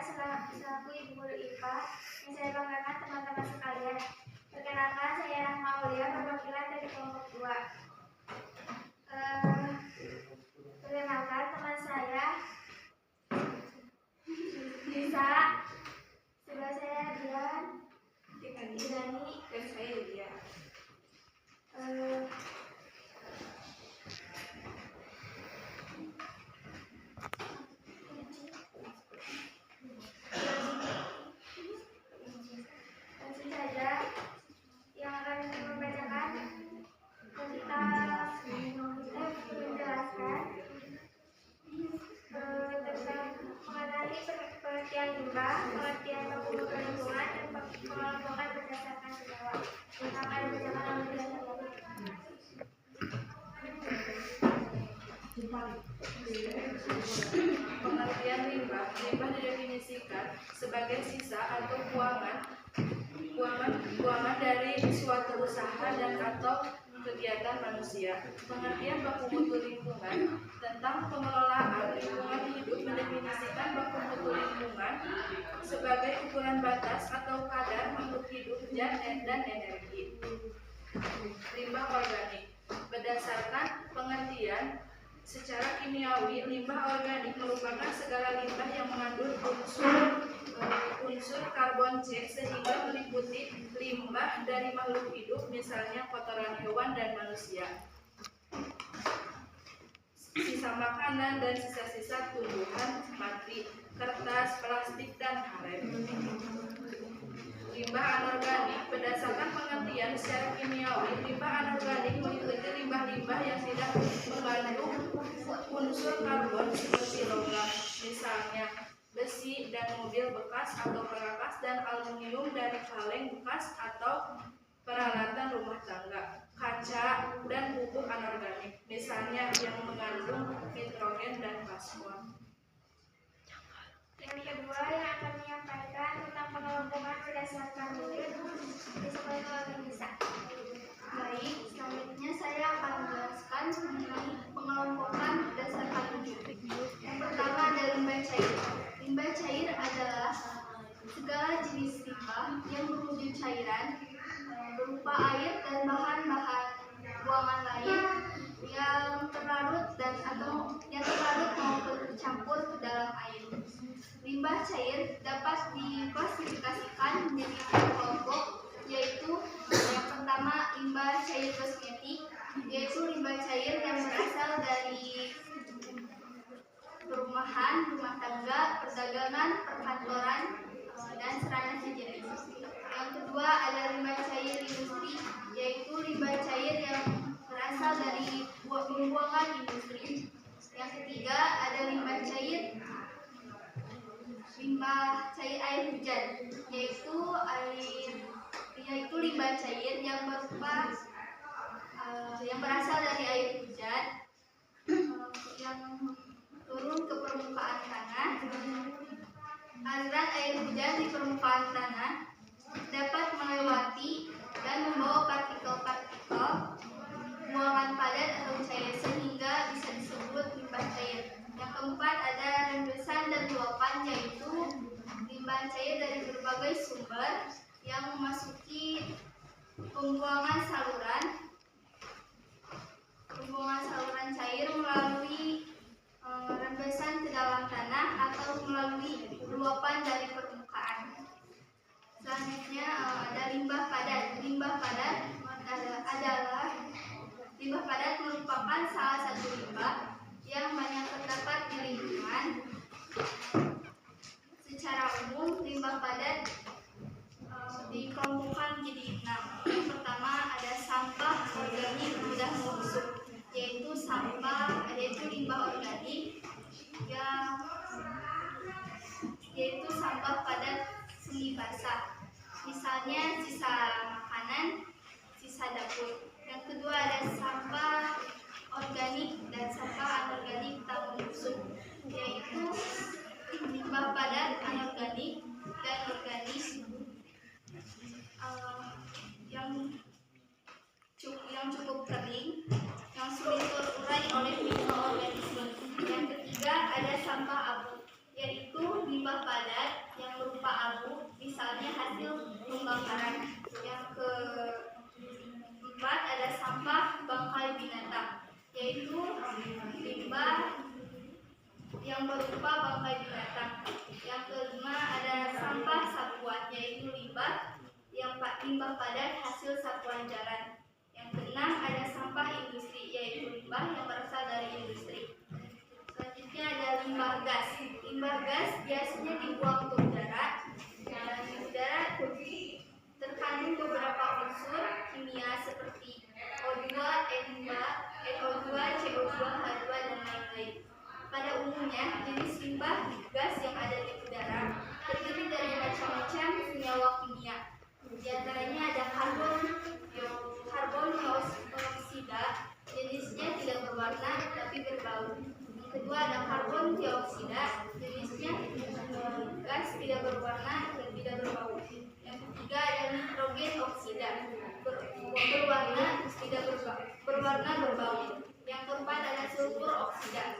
selaku Ibu Guru IPA yang saya banggakan teman-teman sekalian. Perkenalkan, saya Rahma Aulia, perwakilan dari kelompok 2. Perkenalkan teman saya Lisa, sebelah saya Dian, Dani, dan saya Lydia. Langsung saja yang akan membacakan menjelaskan tentang mengenai pengertian limbah, pengertian baku mutu lingkungan, dan pengelompokan berdasarkan senyawa. Yang akan dibacakan oleh Pengertian limbah. Limbah didefinisikan sebagai sisa atau buangan dari suatu usaha dan atau kegiatan manusia. Pengertian baku mutu lingkungan tentang pengelolaan lingkungan hidup mendefinisikan baku mutu lingkungan sebagai ukuran batas atau kadar makhluk hidup dan energi. Limbah organik. Berdasarkan pengertian secara kimiawi, limbah organik merupakan segala limbah yang mengandung unsur karbon C sehingga meliputi limbah dari makhluk hidup, misalnya kotoran hewan dan manusia, sisa makanan dan sisa-sisa tumbuhan mati, kertas, plastik, dan karet. Limbah anorganik. Berdasarkan pengertian secara kimiawi, limbah anorganik meliputi limbah-limbah yang tidak mengandung unsur karbon seperti logam, misalnya besi dan mobil bekas atau perkakas, dan aluminium dari kaleng bekas atau peralatan rumah tangga, kaca, dan pupuk anorganik, misalnya yang mengandung nitrogen dan fosfor. Yang kedua yang akan menyampaikan tentang pengelompokan berdasarkan wujud disampaikan oleh Lisa. Baik, selanjutnya saya akan menjelaskan mengenai pengelompokan berdasarkan wujud. Yang pertama ada limbah cair. Limbah cair adalah segala jenis limbah yang berwujud cairan berupa air dan bahan-bahan buangan lain yang terlarut maupun tercampur ke dalam air. Limbah cair dapat diklasifikasikan menjadi 4 kelompok, yaitu yang pertama limbah cair kosmetik, yaitu limbah cair yang berasal dari perumahan, rumah tangga, perdagangan, perkantoran, dan sarana sejenis. Yang kedua ada limbah cair industri, yaitu limbah cair yang berasal dari pembuangan industri. Yang ketiga ada limbah cair air hujan, yaitu limbah cair yang berasal dari air hujan yang turun ke permukaan tanah. Aliran air hujan di permukaan tanah dapat melewati dan membawa partikel-partikel buangan padat atau cair sehingga bisa disebut limbah cair. Yang keempat ada rembesan dan luapan, yaitu limbah cair dari berbagai sumber yang memasuki pembuangan saluran cair melalui rembesan ke dalam tanah atau melalui luapan dari permukaan. Selanjutnya ada limbah padat. Limbah padat merupakan salah satu limbah yang banyak terdapat di lingkungan. Secara umum, limbah padat dikelompokkan menjadi 6. Yang pertama ada sampah organik mudah membusuk, yaitu limbah organik yaitu sampah padat semi basah, misalnya sisa makanan, sisa dapur. Yang kedua ada sampah organik dan sampah anorganik tak membusuk, yaitu limbah padat anorganik dan organik yang cukup kering, yang sulit terurai oleh mikroorganisme. Yang ketiga ada sampah abu, yaitu limbah padat yang berupa abu, misalnya hasil pembakaran. Yang keempat ada sampah bangkai binatang, yaitu limbah yang berupa bangkai binatang. Yang kelima ada sampah sapuan, yaitu limbah padat hasil sapuan jalan. Yang keenam ada sampah industri, yaitu limbah yang berasal dari industri. Selanjutnya ada limbah gas. Limbah gas biasanya dibuang ke udara, dan di udara terkandung beberapa unsur kimia seperti O2, N2, NO2, CO2, H2, dan lain-lain. Pada umumnya, jenis limbah gas yang ada di udara terdiri dari macam-macam senyawa kimia. Di antaranya ada karbon dioksida, jenisnya tidak berwarna tapi berbau. Yang kedua ada karbon dioksida, jenisnya gas tidak berwarna dan tidak berbau. Yang ketiga ada nitrogen oksida, berwarna berbau. Yang keempat ada sulfur oksida,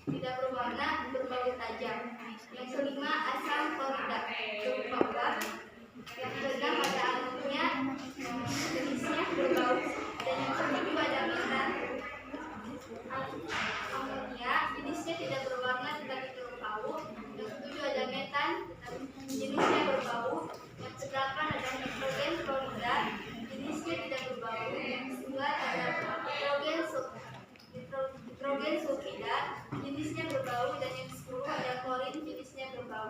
tidak berwarna, berbau tajam. Yang kelima asam klorida, berupa uap. Yang keenam ada amonia, jenisnya berbau. Dan yang ketujuh ada metan. Amonia jenisnya tidak berwarna tetapi berbau. Yang ketujuh ada metan, jenisnya berbau. Yang kedelapan ada nitrogen klorida, jenisnya tidak berbau. Yang kesembilan ada nitrogen sulfida, jenisnya berbau. Dan yang ke-10 ada klorin, jenisnya berbau.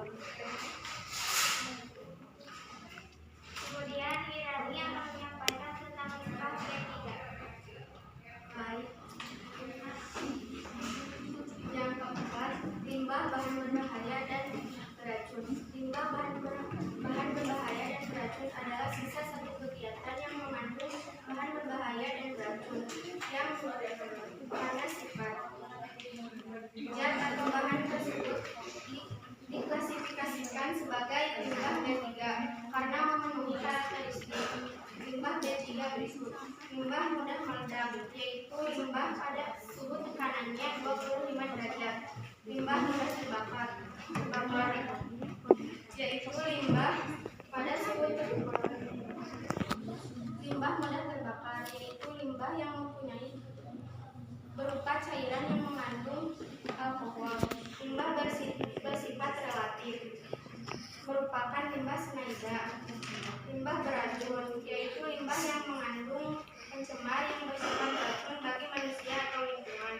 Kemudian Hirani akan menyampaikan tentang limbah B3. Baik. Yang keempat, limbah bahan berbahaya dan beracun. Limbah bahan berbahaya dan beracun adalah sisa satu kegiatan yang mengandung bahan berbahaya dan beracun yang karena sifat zat atau bahan tersebut diklasifikasikan sebagai limbah B3 karena memenuhi karakteristik limbah B3 berikut. Limbah mudah meledak, yaitu limbah pada suhu tekanannya 25 derajat. Limbah mudah terbakar, yaitu limbah pada suhu limbah yang mempunyai berupa cairan yang mengandung alkohol. Limbah bersifat relatif, merupakan limbah Schneider. Limbah beracun, yaitu limbah yang mengandung pencemar yang bersifat beracun bagi manusia atau lingkungan.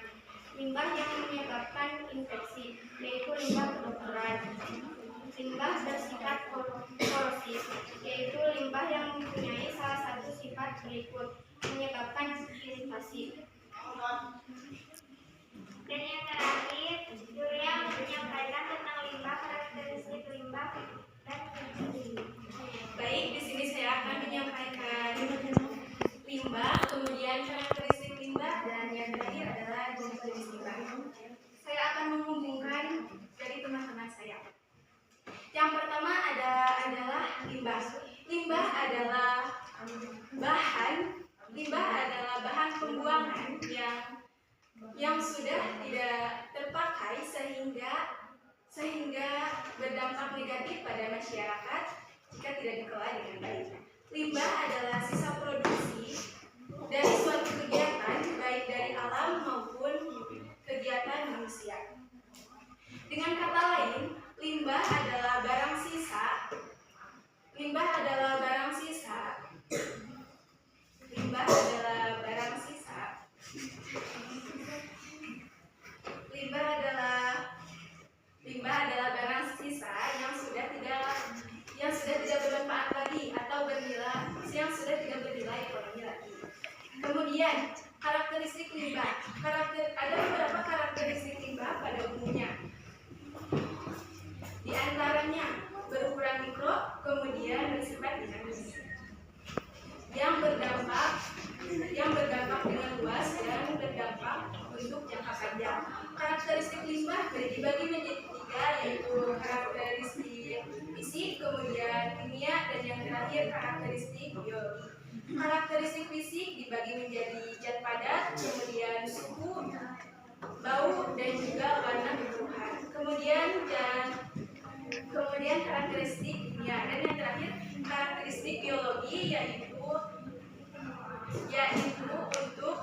Limbah yang menyebabkan infeksi, yaitu limbah kedokteran. Limbah bersifat korosif, yaitu limbah yang mempunyai salah satu sifat berikut, menyebabkan iritasi. Dan yang terakhir, Julia menyampaikan tentang limbah, karakteristik limbah, dan fungsi. Baik, di sini saya akan menyampaikan limbah, kemudian karakteristik limbah, dan yang terakhir adalah jenis-jenis limbah. Saya akan menghubungkan dari teman-teman saya. Yang pertama adalah limbah. Limbah adalah bahan pembuangan yang sudah tidak terpakai sehingga berdampak negatif pada masyarakat jika tidak dikelola dengan baik. Limbah adalah sisa produksi dari suatu kegiatan baik dari alam maupun kegiatan manusia. Dengan kata lain, limbah adalah barang sisa. Limbah adalah barang sisa. Limbah adalah barang sisa. Limbah adalah barang sisa yang sudah tidak bermanfaat lagi atau yang sudah tidak bernilai ekonomi lagi. Kemudian karakteristik limbah. Ada beberapa karakteristik limbah pada umumnya. Di antaranya berukuran mikro, kemudian bersifat dinamis, yang berdampak dengan luas dan berdampak untuk jangka panjang. Karakteristik limbah dibagi menjadi 3, yaitu karakteristik fisik, kemudian kimia, dan yang terakhir karakteristik biologi. Karakteristik fisik dibagi menjadi zat padat, kemudian suhu, bau, dan juga warna berperubahan. Kemudian domestik kimia. Dan yang terakhir karakteristik biologi yaitu untuk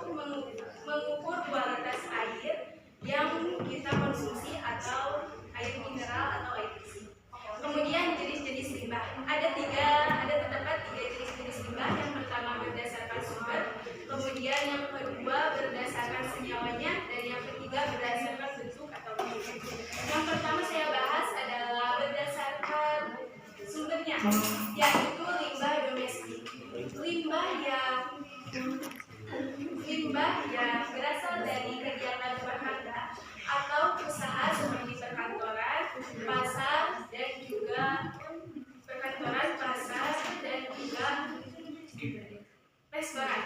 mengukur kualitas air yang kita konsumsi atau air mineral atau air bersih. Kemudian jenis-jenis limbah. Terdapat tiga jenis-jenis limbah. Yang pertama berdasarkan sumber, kemudian yang kedua berdasarkan senyawanya, dan yang ketiga berdasarkan bentuk atau bentuk. Yang pertama saya bahas adalah berdasarkan sumbernya, yaitu limbah domestik. Limbah yang berasal dari kegiatan rumah tangga atau usaha seperti perkantoran, pasar, dan juga restoran.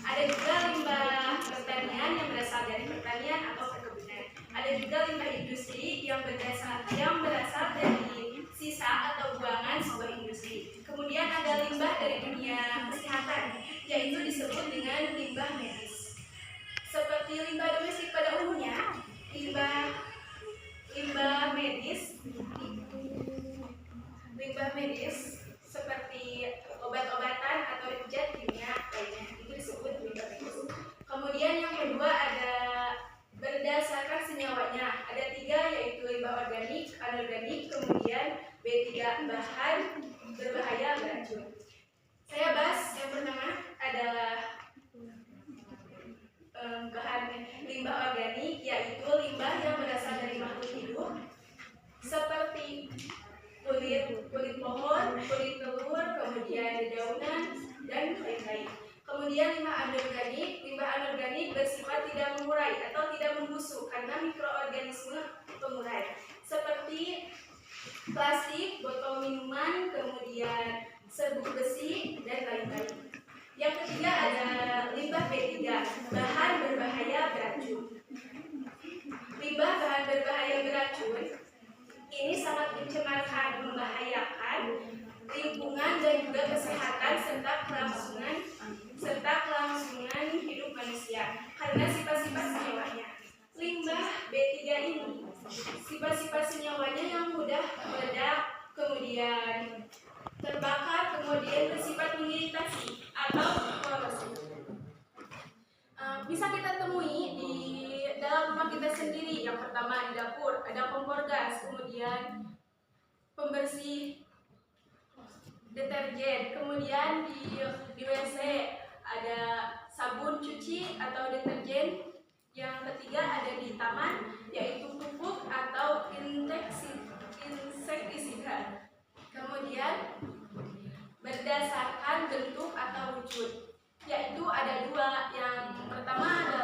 Ada juga limbah pertanian yang berasal dari pertanian atau perkebunan. Ada juga limbah industri yang berasal dari sisa atau buangan sebuah industri. Kemudian ada limbah dari dunia kesehatan, yaitu disebut dengan limbah medis. Seperti limbah domestik pada umumnya, limbah medis seperti obat-obatan atau zat kimia lainnya, itu disebut limbah medis. Kemudian yang kedua ada berdasarkan senyawanya. Ada 3, yaitu limbah organik, anorganik, kemudian B3, bahan berbahaya beracun. Saya bahas yang pertama adalah bahan limbah organik, yaitu limbah yang berasal dari makhluk hidup seperti kulit pohon, kulit telur, kemudian dedaunan, dan lain-lain. Kemudian limbah anorganik bersifat tidak mengurai atau tidak membusuk karena mikroorganisme pengurai, seperti plastik, botol minuman, kemudian serbuk besi, dan lain-lain. Yang ketiga ada limbah B3, bahan berbahaya beracun. Limbah bahan berbahaya beracun ini sangat mencemarkan, membahayakan lingkungan dan juga kesehatan serta kelangsungan hidup manusia karena sifat-sifat senyawanya. Limbah B3 ini sifat-sifat senyawanya yang mudah meledak, kemudian terbakar, kemudian bersifat mengiritasi atau korosif. Bisa kita temui di dalam rumah kita sendiri. Yang pertama di dapur ada kompor gas, kemudian pembersih deterjen, kemudian di WC ada sabun cuci atau deterjen. Yang ketiga ada di taman, yaitu pupuk atau insektisida. Kemudian berdasarkan bentuk atau wujud, yaitu ada 2. Yang pertama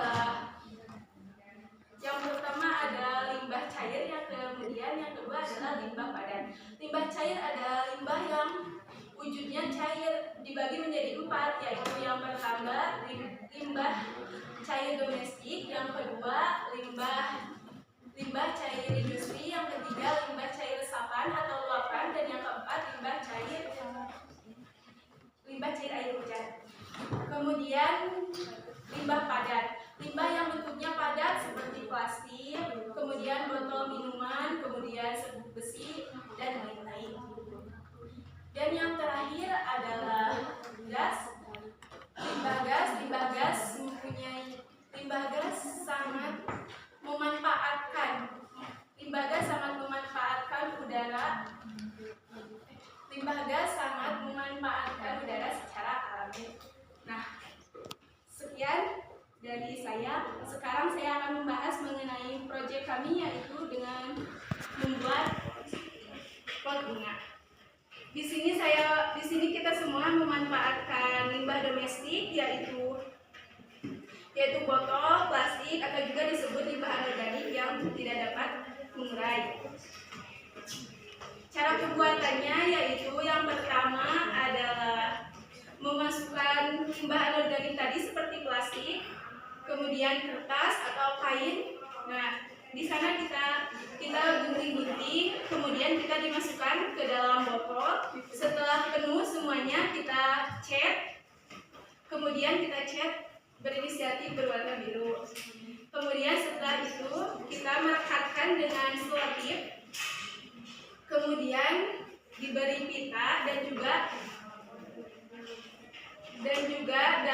ada limbah cair, yang kedua adalah limbah padat. Limbah cair adalah limbah yang wujudnya cair, dibagi menjadi 4, yaitu yang pertama limbah cair domestik, yang kedua limbah cair industri, yang ketiga limbah cair resapan atau luapan, dan yang keempat limbah cair air hujan. Kemudian limbah padat, limbah yang bentuknya padat seperti plastik, kemudian botol minuman, kemudian serbuk besi, dan lain-lain. Dan yang terakhir adalah limbah gas sangat memanfaatkan udara. Limbah gas sangat memanfaatkan udara secara alami. Nah, sekian dari saya. Sekarang saya akan membahas mengenai proyek kami, yaitu dengan membuat pot bunga. Di sini kita semua memanfaatkan limbah domestik, yaitu botol, plastik, atau juga disebut limbah anorganik yang tidak dapat mengurai. Cara pembuatannya yaitu yang pertama adalah memasukkan limbah anorganik tadi seperti plastik, kemudian kertas atau kain. Nah, di sana kita gunting-gunting, kemudian kita dimasukkan ke dalam botol. Setelah penuh semuanya kita cat, kemudian kita cat berinisiatif berwarna biru. Kemudian setelah itu kita merekatkan dengan selotip, kemudian diberi pita dan juga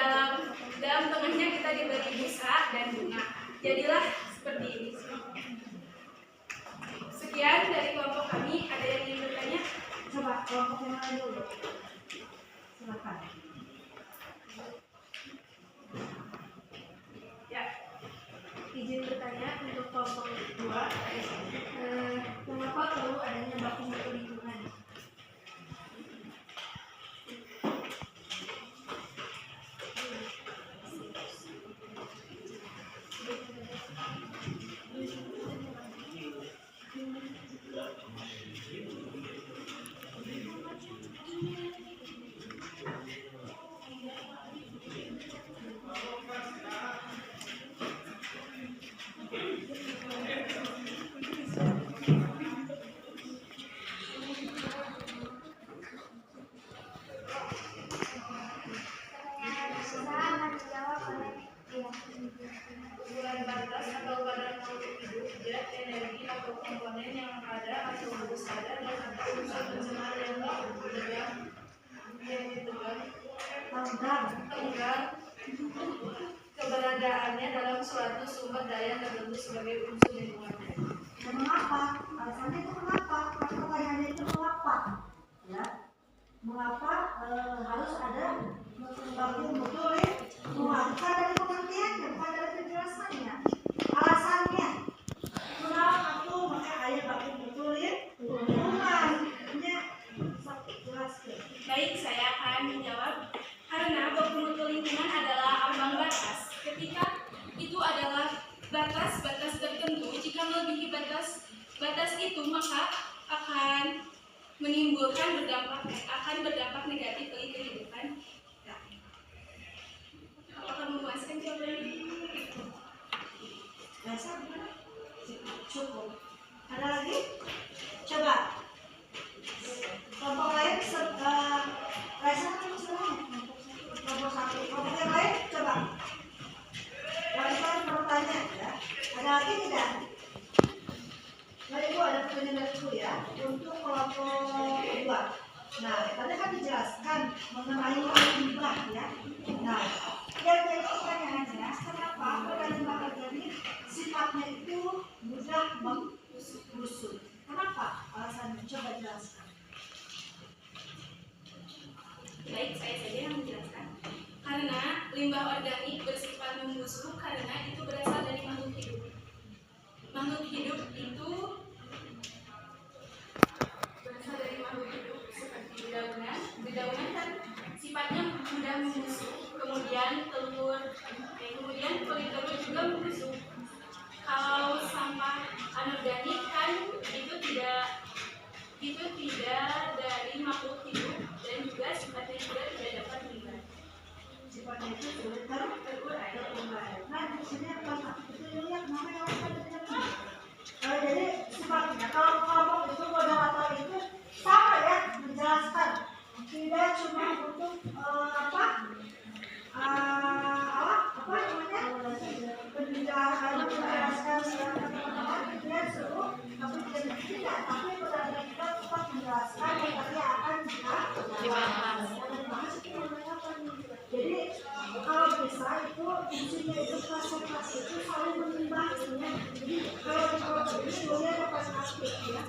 dalam tengahnya kita diberi busa dan bunga. Jadilah seperti ini. Sekian dari kelompok kami. Ada yang ingin bertanya? Coba kelompok yang lain dulu. Silakan. Ya, izin bertanya untuk kelompok kedua. Mengapa perlu adanya baku mutu lingkungan? Ukuran batas atau badan makhluk hidup, zat, energi atau komponen yang ada atau harus ada dan atau unsur pencemar yang ditegang keberadaannya dalam suatu sumber daya tertentu sebagai unsur lingkungan. Mengapa? Alasannya itu mengapa? Pertanyaannya itu mengapa? Ya, mengapa harus ada baku mutu lingkungan? Bukan dari pengertiannya, bukan dari penjelasannya. Alasannya, kenapa aku pakai air baku mutu lingkungan? Jelaskan. Baik, saya akan menjawab. Karena baku mutu lingkungan adalah ambang batas. Ketika itu adalah batas-batas tertentu, jika melebihi batas itu maka akan menimbulkan berdampak negatif bagi kehidupan. Apakah memuaskan jawabannya? Cukup. Ada lagi? Coba. Kelompok lain, Raisa kan istilahnya. Kelompok satu. Kelompok yang lain, coba. Raisa bertanya ya. Ada lagi tidak? Nah, Ibu ada pertanyaan dari Ibu ya. Untuk kelompok kedua. Nah, tadi kan dijelaskan mengenai limbah ya. Nah, yang jadi pertanyaannya, kenapa organ limbah organik sifatnya itu mudah membusuk? Kenapa? Alasannya coba jelaskan. Baik, saya saja yang menjelaskan. Karena limbah organik bersifat membusuk karena itu berasal dari makhluk hidup. Makhluk hidup itu berasal dari makhluk hidup seperti dedaunan. Dedaunan kan sifatnya mudah membusuk. Kemudian kemudian kulit telur juga membusuk. Kalau sampah anorganik kan itu tidak dari makhluk hidup dan juga sifatnya juga tidak dapat diurai. Sifatnya itu terurai. Nah, di sini apa? Itu lihat namanya apa? Jadi sifatnya kalau kelompok itu moderator itu sama ya menjelaskan. Tidak cuma untuk apa namanya menjelaskan teman-teman dia seluruh tapi benar-benar kita tetap menjelaskan yang tadi akan dibahas. Jadi kalau bisa itu fungsinya itu klasifikasi itu saling menimbang ya. Jadi kalau di kelompok ini dulunya ada klasifikasi ya.